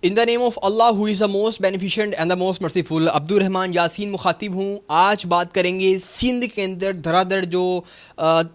In the name of Allah who is the most beneficent and the most merciful. Abdur Rahman Yasin مخاطب ہوں. آج بات کریں گے سندھ کے اندر دھڑا دھڑ جو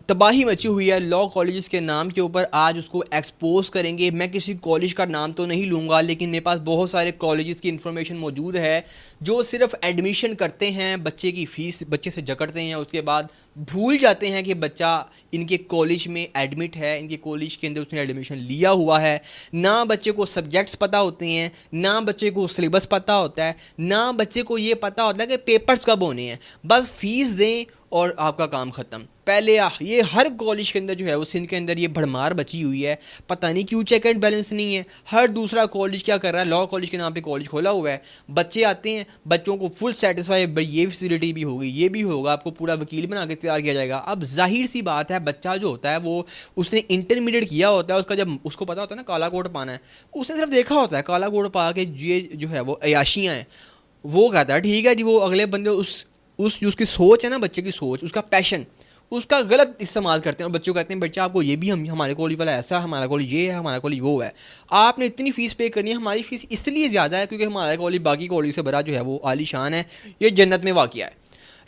تباہی مچی ہوئی ہے لاء کالجز کے نام کے اوپر. آج اس کو ایکسپوز کریں گے. میں کسی کالج کا نام تو نہیں لوں گا, لیکن میرے پاس بہت سارے کالجز کی انفارمیشن موجود ہے جو صرف ایڈمیشن کرتے ہیں, بچے کی فیس بچے سے جکڑتے ہیں, اس کے بعد بھول جاتے ہیں کہ بچہ ان کے کالج میں ایڈمٹ ہے, ان کے کالج کے اندر اس نے ایڈمیشن لیا ہوا ہے. نہ بچے کو سبجیکٹس پتہ ہوتے ہیں, نہ بچے کو سلیبس پتہ ہوتا ہے, نہ بچے کو یہ پتہ ہوتا ہے کہ پیپرز کب ہونے ہیں. بس فیس دیں اور آپ کا کام ختم. پہلے یہ ہر کالج کے اندر جو ہے وہ سندھ کے اندر یہ بھڑمار بچی ہوئی ہے. پتہ نہیں کیوں چیک اینڈ بیلنس نہیں ہے. ہر دوسرا کالج کیا کر رہا ہے, لاء کالج کے نام پہ کالج کھولا ہوا ہے. بچے آتے ہیں, بچوں کو فل سیٹسفائی, یہ فیسلٹی بھی ہوگی, یہ بھی ہوگا, آپ کو پورا وکیل بنا کے تیار کیا جائے گا. اب ظاہر سی بات ہے, بچہ جو ہوتا ہے وہ اس نے انٹرمیڈیٹ کیا ہوتا ہے, اس کا جب اس کو پتا ہوتا ہے نا کالا کوٹ پانا ہے, اس نے صرف دیکھا ہوتا ہے کالا کوٹ پا کے یہ جو ہے وہ عیاشیاں ہیں. وہ کہتا ہے ٹھیک ہے جی, وہ اگلے بندے اس کی سوچ ہے نا, بچے کی سوچ, اس کا پیشن, اس کا غلط استعمال کرتے ہیں. اور بچوں کو کہتے ہیں بچہ آپ کو یہ بھی, ہمارے کالج والا ایسا, ہمارا کالج یہ ہے, ہمارا کالج وہ ہے, آپ نے اتنی فیس پے کرنی ہے. ہماری فیس اس لیے زیادہ ہے کیونکہ ہمارا کالج باقی کالج سے بڑا جو ہے وہ عالی شان ہے, یہ جنت میں واقع ہے.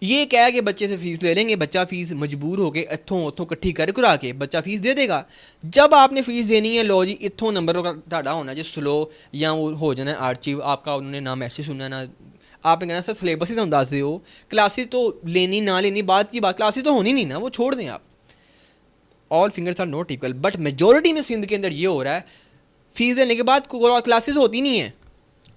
یہ کہہ کہ بچے سے فیس لے لیں گے, بچہ فیس مجبور ہو کے اتھوں کٹھی کر کرا کے بچہ فیس دے دے گا. جب آپ نے فیس دینی ہے, لو جی اتھوں نمبر کا ٹاڈا ہونا جی سلو, یا وہ ہو جانا ہے آرچیو, آپ کا انہوں نے نہ میسج سننا نہ آپ نے کہنا سر سلیبس ہی سمجھا سے ہو, کلاسز تو لینی نہ لینی بات کی بات, کلاسز تو ہونی نہیں نا, وہ چھوڑ دیں آپ. All fingers are not equal, but majority میں سندھ کے اندر یہ ہو رہا ہے, فیس دینے کے بعد کلاسز ہوتی نہیں ہیں.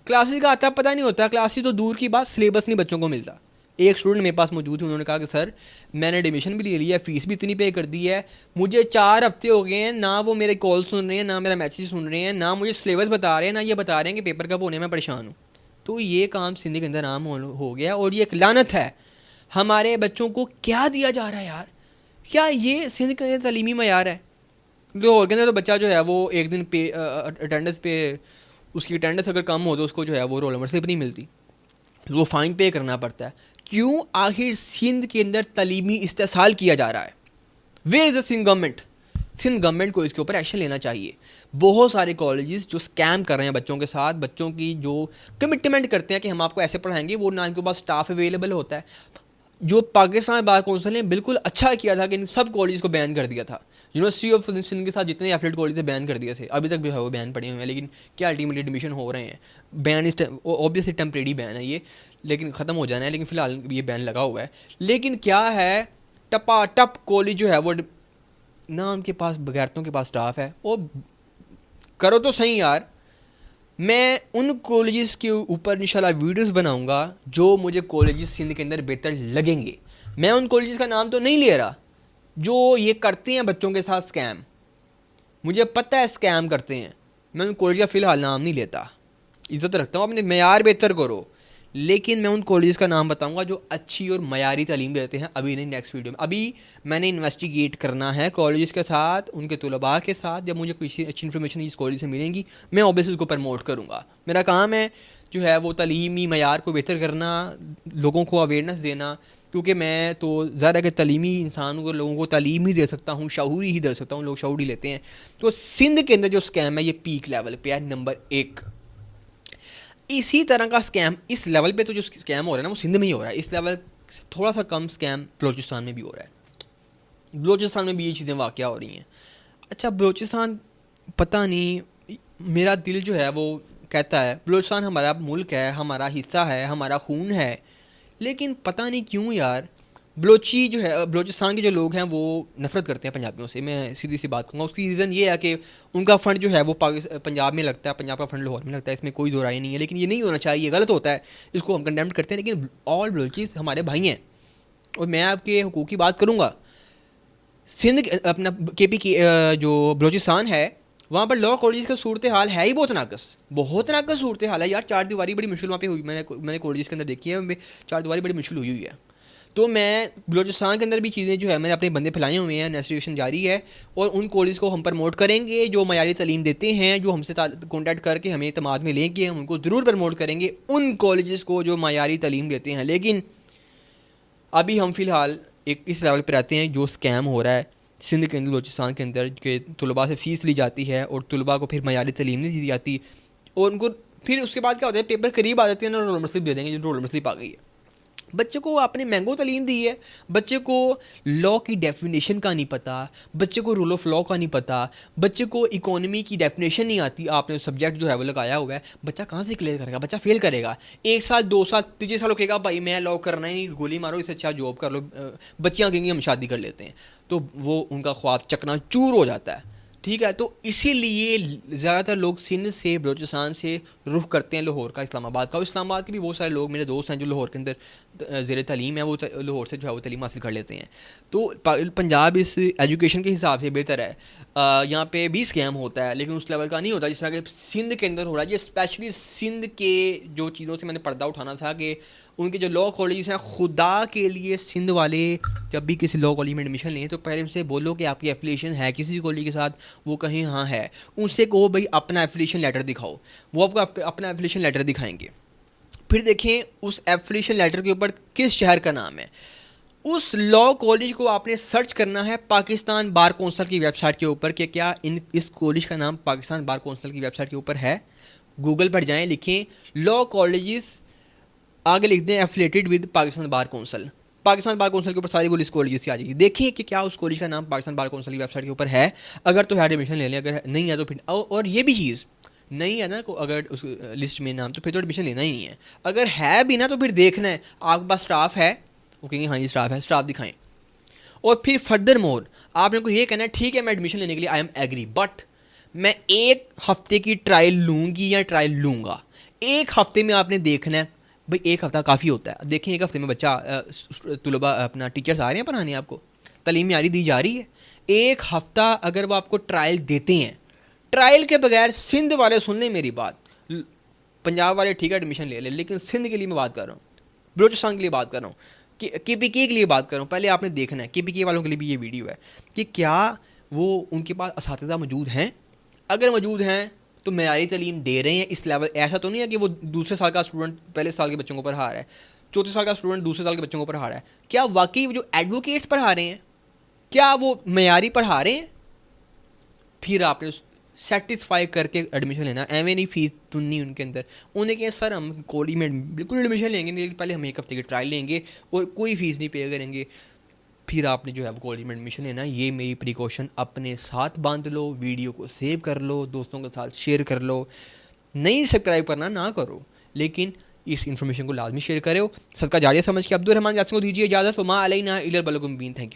کلاسز کا آتا پتہ نہیں ہوتا, کلاسز تو دور کی بات, سلیبس نہیں بچوں کو ملتا. ایک اسٹوڈنٹ میرے پاس موجود ہے, انہوں نے کہا کہ سر میں نے ایڈمیشن بھی لے لیا ہے, فیس بھی اتنی پے کر دی ہے, مجھے 4 ہفتے ہو گئے ہیں, نہ وہ میرے کال سن رہے ہیں, نہ میرا میسیج سن رہے ہیں, نہ مجھے سلیبس بتا رہے ہیں, نہ یہ بتا رہے ہیں کہ پیپر کب ہونے میں پریشان ہوں. تو یہ کام سندھ کے اندر عام ہو گیا, اور یہ ایک لعنت ہے. ہمارے بچوں کو کیا دیا جا رہا ہے یار, کیا یہ سندھ کے اندر تعلیمی معیار ہے؟ لاہور کے اندر تو بچہ جو ہے وہ ایک دن پہ اٹینڈنس پہ, اس کی اٹینڈنس اگر کم ہو تو اس کو جو ہے وہ رول نمبر سلپ نہیں ملتی, وہ فائن پے کرنا پڑتا ہے. کیوں؟ آخر سندھ کے اندر تعلیمی استحصال کیا جا رہا ہے. Where is the Sindh government? Sindh government کو اس کے اوپر ایکشن لینا چاہیے. بہت سارے کالجز جو اسکیم کر رہے ہیں بچوں کے ساتھ, بچوں کی جو کمٹمنٹ کرتے ہیں کہ ہم آپ کو ایسے پڑھائیں گے, وہ نہ ان کے پاس اسٹاف اویلیبل ہوتا ہے. جو پاکستان بار کونسل نے بالکل اچھا کیا تھا کہ ان سب کالجز کو بین کر دیا تھا. یونیورسٹی آف سندھ کے ساتھ جتنے ایفلیٹ کالج بین کر دیے تھے, ابھی تک جو ہے وہ بین پڑے ہوئے ہیں, لیکن کیا الٹیمیٹلی ایڈمیشن ہو رہے ہیں. بین اوبیسلی ٹیمپریری بین ہے یہ, لیکن ختم ہو جانا ہے, لیکن فی الحال یہ بین لگا ہوا ہے. لیکن کیا ہے, ٹپا ٹپ کالج جو ہے وہ, نہ ان کے پاس بغیرتوں کے پاس اسٹاف ہے. وہ کرو تو صحیح یار. میں ان کالجز کے اوپر انشاءاللہ ویڈیوز بناؤں گا جو مجھے کالجز سندھ کے اندر بہتر لگیں گے. میں ان کالجز کا نام تو نہیں لے رہا جو یہ کرتے ہیں بچوں کے ساتھ اسکیم. مجھے پتہ ہے اسکیم کرتے ہیں, میں ان کالج کا فی الحال نام نہیں لیتا, عزت رکھتا ہوں, اپنے معیار بہتر کرو. لیکن میں ان کالجز کا نام بتاؤں گا جو اچھی اور معیاری تعلیم دیتے ہیں. ابھی نہیں, نیکسٹ ویڈیو میں. ابھی میں نے انویسٹیگیٹ کرنا ہے کالجز کے ساتھ, ان کے طلباء کے ساتھ. جب مجھے کوئی اچھی انفارمیشن اس کالج سے ملیں گی, میں اوبیسلی اس کو پروموٹ کروں گا. میرا کام ہے جو ہے وہ تعلیمی معیار کو بہتر کرنا, لوگوں کو اویئرنیس دینا, کیونکہ میں تو ظاہر ہے کہ تعلیمی انسان کو, لوگوں کو تعلیم ہی دے سکتا ہوں, شعوری ہی دے سکتا ہوں. لوگ شعوری لیتے ہیں. تو سندھ کے اندر جو اسکیم ہے یہ پیک لیول پہ ہے, نمبر 1. اسی طرح کا اسکیم اس لیول پہ تو جو اسکیم ہو رہا ہے نا وہ سندھ میں ہی ہو رہا ہے. اس لیول سے تھوڑا سا کم اسکیم بلوچستان میں بھی ہو رہا ہے. بلوچستان میں بھی یہ چیزیں واقع ہو رہی ہیں. اچھا بلوچستان, پتہ نہیں, میرا دل جو ہے وہ کہتا ہے بلوچستان ہمارا ملک ہے, ہمارا حصہ ہے, ہمارا خون ہے, لیکن پتہ نہیں کیوں یار بلوچی جو ہے, بلوچستان کے جو لوگ ہیں وہ نفرت کرتے ہیں پنجابیوں سے. میں سیدھی سی بات کروں گا, اس کی ریزن یہ ہے کہ ان کا فنڈ جو ہے وہ پنجاب میں لگتا ہے, پنجاب کا فنڈ لاہور میں لگتا ہے. اس میں کوئی دو رائے نہیں ہے, لیکن یہ نہیں ہونا چاہیے, غلط ہوتا ہے, اس کو ہم کنڈیمڈ کرتے ہیں. لیکن آل بلوچیز ہمارے بھائی ہیں, اور میں آپ کے حقوق کی بات کروں گا. سندھ اپنا کے پی کی جو بلوچستان ہے, وہاں پر لاء کالجز کا صورتحال ہے ہی بہت ناقص, بہت ناقص صورتحال ہے یار. 4 دیواری بڑی مشکل وہاں پہ ہوئی, میں نے کالجز کے اندر دیکھی ہے, 4 دیواری بڑی مشکل ہوئی ہے. تو میں بلوچستان کے اندر بھی چیزیں جو ہے میں نے اپنے بندے پھیلائے ہوئے ہیں, انویسٹیگیشن جاری ہے, اور ان کالجز کو ہم پروموٹ کریں گے جو معیاری تعلیم دیتے ہیں, جو ہم سے کانٹیکٹ کر کے ہمیں اعتماد میں لیں گے, ہم ان کو ضرور پروموٹ کریں گے, ان کالجز کو جو معیاری تعلیم دیتے ہیں. لیکن ابھی ہم فی الحال ایک اس لیول پہ رہتے ہیں جو اسکیم ہو رہا ہے سندھ کے اندر, بلوچستان کے اندر, کہ طلباء سے فیس لی جاتی ہے اور طلباء کو پھر معیاری تعلیم نہیں دی جاتی, اور ان کو پھر اس کے بعد کیا ہوتا ہے, پیپر قریب آ جاتے ہیں نا, رول نمبر سلپ دے دیں گے, جو رول نمبر سلپ آ گئی ہے. بچے کو آپ نے مینگو تعلیم دی ہے, بچے کو لاء کی ڈیفینیشن کا نہیں پتہ, بچے کو رول آف لاء کا نہیں پتہ, بچے کو اکانومی کی ڈیفینیشن نہیں آتی, آپ نے سبجیکٹ جو ہے وہ لگایا ہوا ہے, بچہ کہاں سے کلیئر کرے گا؟ بچہ فیل کرے گا. 1 سال 2 سال 3 سال کہے گا بھائی میں لاء کرنا ہی نہیں, گولی مارو, اس سے اچھا جاب کر لو, بچیاں کہیں گی ہم شادی کر لیتے ہیں, تو وہ ان کا خواب چکنا چور ہو جاتا ہے. ٹھیک ہے, تو اسی لیے زیادہ تر لوگ سندھ سے, بلوچستان سے رخ کرتے ہیں لاہور کا, اسلام آباد کا. اور اسلام آباد کے بھی بہت سارے لوگ میرے دوست ہیں جو لاہور کے اندر زیر تعلیم ہے, وہ لاہور سے جو ہے وہ تعلیم حاصل کر لیتے ہیں. تو پنجاب اس ایجوکیشن کے حساب سے بہتر ہے. یہاں پہ بھی اسکیم ہوتا ہے لیکن اس لیول کا نہیں ہوتا جس طرح کہ سندھ کے اندر ہو رہا ہے. یہ اسپیشلی سندھ کے جو چیزوں سے میں نے پردہ اٹھانا تھا کہ ان کے جو لاء کالجز ہیں, خدا کے لیے سندھ والے جب بھی کسی لاء کالج میں ایڈمیشن لیں تو پہلے ان سے بولو کہ آپ کی ایفیلیشن ہے کسی بھی کالج کے ساتھ, وہ کہیں ہاں ہے, ان سے کہو بھائی اپنا ایفیلیشن لیٹر دکھاؤ, وہ آپ کو اپنا ایفیلیشن لیٹر دکھائیں گے. پھر دیکھیں اس ایفیلیشن لیٹر کے اوپر کس شہر کا نام ہے. اس لاء کالج کو آپ نے سرچ کرنا ہے پاکستان بار کونسل کی ویب سائٹ کے اوپر کہ کیا اس کالج کا نام پاکستان بار کونسل کی ویب سائٹ کے اوپر ہے. گوگل پر جائیں, لکھیں لاء کالجز, آگے لکھ دیں affiliated with Pakistan bar council. Pakistan bar council کے اوپر ساری اس کالجز کی آ جائے گی. دیکھیں کہ کیا اس کالج کا نام پاکستان بار کونسل کی ویب سائٹ کے اوپر ہے. اگر تو ہے ایڈمیشن لے لیں, اگر نہیں ہے تو پھر, اور یہ بھی چیز نہیں ہے نا اگر اس لسٹ میں نام, تو پھر تو ایڈمیشن لینا ہی نہیں ہے. اگر ہے بھی نا تو پھر دیکھنا ہے آپ کے پاس اسٹاف ہے, وہ کہیں گے ہاں جی اسٹاف ہے, اسٹاف دکھائیں. اور پھر فردر مور آپ نے کو یہ کہنا ہے ٹھیک ہے میں ایڈمیشن لینے کے لیے آئی ایم ایگری, بٹ میں 1 ہفتے کی ٹرائل لوں گی یا ٹرائل لوں گا. 1 ہفتے میں آپ نے دیکھنا ہے بھائی, 1 ہفتہ کافی ہوتا ہے. دیکھیں 1 ہفتے میں بچہ طلباء اپنا ٹیچرس آ رہے ہیں پڑھانے, آپ کو تعلیم معیاری دی جا رہی ہے. 1 ہفتہ اگر وہ آپ کو ٹرائل دیتے ہیں, ٹرائل کے بغیر, سندھ والے سن لیں میری بات, پنجاب والے ٹھیک ہے ایڈمیشن لے لیں, لیکن سندھ کے لیے میں بات کر رہا ہوں, بلوچستان کے لیے بات کر رہا ہوں, کے پی کے لیے بات کر رہا ہوں. پہلے آپ نے دیکھنا ہے, کے پی کے والوں کے لیے بھی یہ ویڈیو ہے, کہ کیا وہ ان کے پاس اساتذہ موجود ہیں. اگر موجود ہیں تو معیاری تعلیم دے رہے ہیں اس لیول. ایسا تو نہیں ہے کہ وہ دوسرے سال کا اسٹوڈنٹ پہلے سال کے بچوں کو پڑھا رہا ہے, چوتھے سال کا اسٹوڈنٹ دوسرے سال کے بچوں کو پڑھا رہا ہے. کیا واقعی وہ جو ایڈوکیٹس پڑھا رہے ہیں, کیا وہ معیاری پڑھا رہے ہیں؟ پھر آپ نے سیٹسفائی کر کے ایڈمیشن لینا. ایویں نہیں فیس تننی ان کے اندر. انہیں کہا سر ہم کالج میں بالکل ایڈمیشن لیں گے, لیکن پہلے ہم 1 ہفتے کی ٹرائل لیں گے اور کوئی فیس نہیں پے کریں گے. پھر آپ نے جو ہے وہ کالج میں ایڈمیشن لینا. یہ میری پریکاشن اپنے ساتھ باندھ لو, ویڈیو کو سیو کر لو, دوستوں کے ساتھ شیئر کر لو. نہیں سبسکرائب کرنا نہ کرو, لیکن اس انفارمیشن کو لازمی شیئر کرو. صدقہ جاریہ سمجھ کے عبد الرحمان یاسین کو دیجیے اجازت. وما علینا الا البلاغ المبین. Thank you.